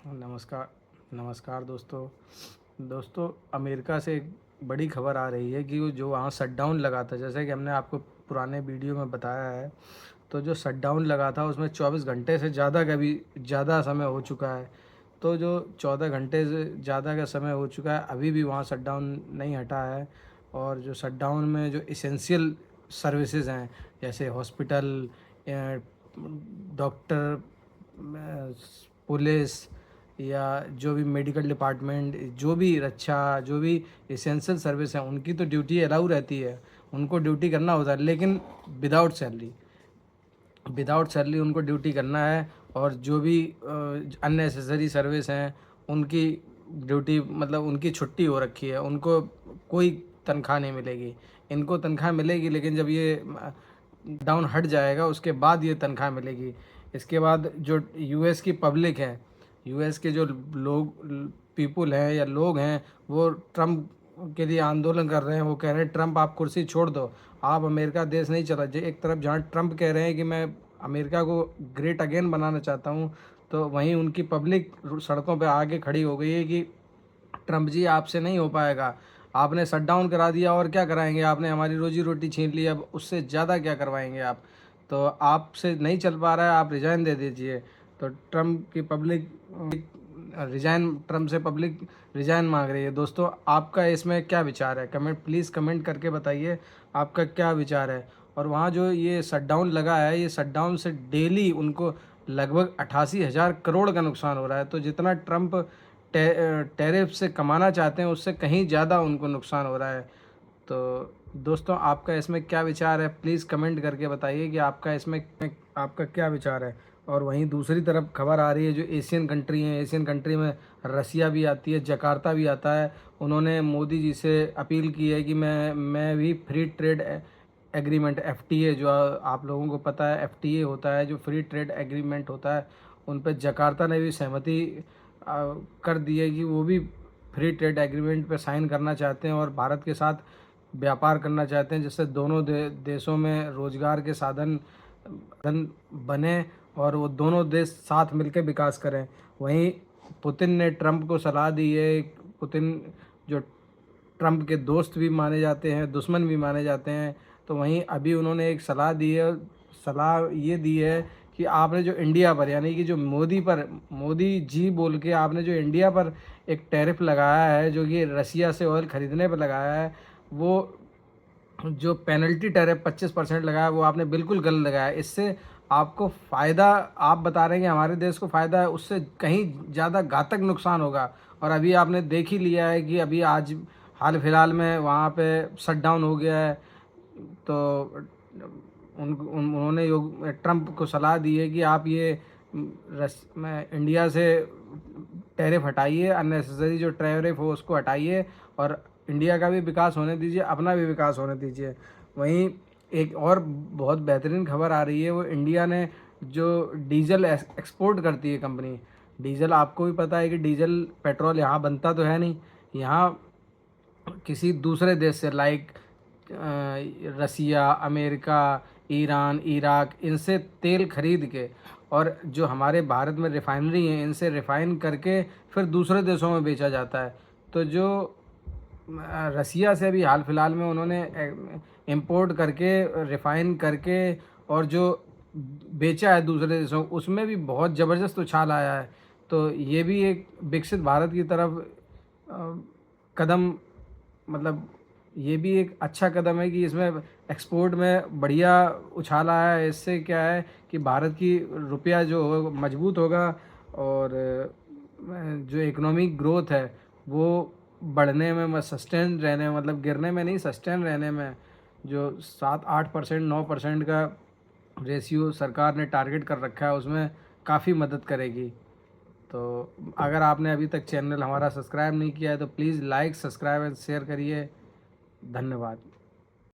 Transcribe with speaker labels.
Speaker 1: नमस्कार नमस्कार दोस्तों। अमेरिका से एक बड़ी खबर आ रही है कि वो जो वहाँ शटडाउन लगा था, जैसे कि हमने आपको पुराने वीडियो में बताया है। तो जो शटडाउन लगा था उसमें 24 घंटे से ज़्यादा का भी ज़्यादा समय हो चुका है। तो जो 14 घंटे से ज़्यादा का समय हो चुका है, अभी भी वहाँ शटडाउन नहीं हटा है। और जो शटडाउन में जो इसेंशियल सर्विसेज हैं, जैसे हॉस्पिटल, डॉक्टर, पुलिस, या जो भी मेडिकल डिपार्टमेंट, जो भी रक्षा, जो भी एसेंशियल सर्विस है, उनकी तो ड्यूटी अलाउ रहती है, उनको ड्यूटी करना होता है, लेकिन विदाउट सैलरी विदाउट सैलरी उनको ड्यूटी करना है। और जो भी अननेसेसरी सर्विस हैं, उनकी ड्यूटी मतलब उनकी छुट्टी हो रखी है, उनको कोई तनख्वाह नहीं मिलेगी। इनको तनख्वाह मिलेगी, लेकिन जब ये डाउन हट जाएगा उसके बाद ये तनख्वाह मिलेगी। इसके बाद जो यूएस की पब्लिक है, यूएस के जो लोग पीपल हैं या लोग हैं, वो ट्रम्प के लिए आंदोलन कर रहे हैं। वो कह रहे हैं ट्रम्प आप कुर्सी छोड़ दो, आप अमेरिका देश नहीं चला। एक तरफ जहाँ ट्रम्प कह रहे हैं कि मैं अमेरिका को ग्रेट अगेन बनाना चाहता हूँ, तो वहीं उनकी पब्लिक सड़कों पे आके खड़ी हो गई है कि ट्रम्प जी आपसे नहीं हो पाएगा, आपने शट डाउन करा दिया, और क्या कराएंगे, आपने हमारी रोजी रोटी छीन ली, अब उससे ज़्यादा क्या करवाएंगे आप। तो आपसे नहीं चल पा रहा है, आप रिज़ाइन दे दीजिए। तो ट्रम्प से पब्लिक रिज़ाइन मांग रही है। दोस्तों, आपका इसमें क्या विचार है? प्लीज़ कमेंट करके बताइए आपका क्या विचार है। और वहाँ जो ये शटडाउन लगा है, ये शटडाउन से डेली उनको लगभग 88,000 करोड़ का नुकसान हो रहा है। तो जितना ट्रम्प टैरिफ से कमाना चाहते हैं, उससे कहीं ज़्यादा उनको नुकसान हो रहा है। तो दोस्तों, आपका इसमें क्या विचार है? प्लीज़ कमेंट करके बताइए कि आपका क्या विचार है। और वहीं दूसरी तरफ खबर आ रही है, जो एशियन कंट्री हैं, एशियन कंट्री में रसिया भी आती है, जकार्ता भी आता है। उन्होंने मोदी जी से अपील की है कि मैं भी फ्री ट्रेड एग्रीमेंट, एफटीए, जो आप लोगों को पता है एफटीए होता है, जो फ्री ट्रेड एग्रीमेंट होता है, उन पर जकार्ता ने भी सहमति कर दी है कि वो भी फ्री ट्रेड एग्रीमेंट पे साइन करना चाहते हैं और भारत के साथ व्यापार करना चाहते हैं, जिससे दोनों देशों में रोजगार के साधन बने और वो दोनों देश साथ मिलकर विकास करें। वहीं पुतिन ने ट्रंप को सलाह दी है। पुतिन जो ट्रंप के दोस्त भी माने जाते हैं, दुश्मन भी माने जाते हैं। तो वहीं अभी उन्होंने एक सलाह ये दी है कि आपने जो इंडिया पर, यानी कि जो मोदी जी बोल के आपने जो इंडिया पर एक टैरिफ लगाया है, जो कि रसिया से ऑयल ख़रीदने पर लगाया है, वो जो पेनल्टी टैरिफ 25% लगाया, वो आपने बिल्कुल गलत लगाया। इससे आपको फ़ायदा, आप बता रहे हैं कि हमारे देश को फ़ायदा है, उससे कहीं ज़्यादा घातक नुकसान होगा। और अभी आपने देख ही लिया है कि अभी आज हाल फिलहाल में वहाँ पे शट डाउन हो गया है। तो उन्होंने ट्रंप को सलाह दी है कि आप ये इंडिया से टैरिफ हटाइए, अननेसेसरी जो टैरिफ हो उसको हटाइए, और इंडिया का भी विकास होने दीजिए, अपना भी विकास होने दीजिए। वहीं एक और बहुत बेहतरीन खबर आ रही है, वो इंडिया ने जो डीजल एक्सपोर्ट करती है कंपनी, डीजल, आपको भी पता है कि डीजल पेट्रोल यहाँ बनता तो है नहीं, यहाँ किसी दूसरे देश से, लाइक रसिया, अमेरिका, ईरान, इराक, इनसे तेल खरीद के, और जो हमारे भारत में रिफाइनरी हैं, इनसे रिफ़ाइन करके फिर दूसरे देशों में बेचा जाता है। तो जो रसिया से भी हाल फिलहाल में उन्होंने इंपोर्ट करके, रिफ़ाइन करके, और जो बेचा है दूसरे देशों, उसमें भी बहुत ज़बरदस्त उछाल आया है। तो ये भी एक विकसित भारत की तरफ कदम, मतलब ये भी एक अच्छा कदम है कि इसमें एक्सपोर्ट में बढ़िया उछाल आया है। इससे क्या है कि भारत की रुपया जो मजबूत होगा, और जो इकोनॉमिक ग्रोथ है वो बढ़ने में, सस्टेन रहने में, मतलब गिरने में नहीं, सस्टेन रहने में, जो 7-8%, 9% का रेशियो सरकार ने टारगेट कर रखा है, उसमें काफ़ी मदद करेगी। तो अगर आपने अभी तक चैनल हमारा सब्सक्राइब नहीं किया है, तो please like, subscribe and share करिए। धन्यवाद।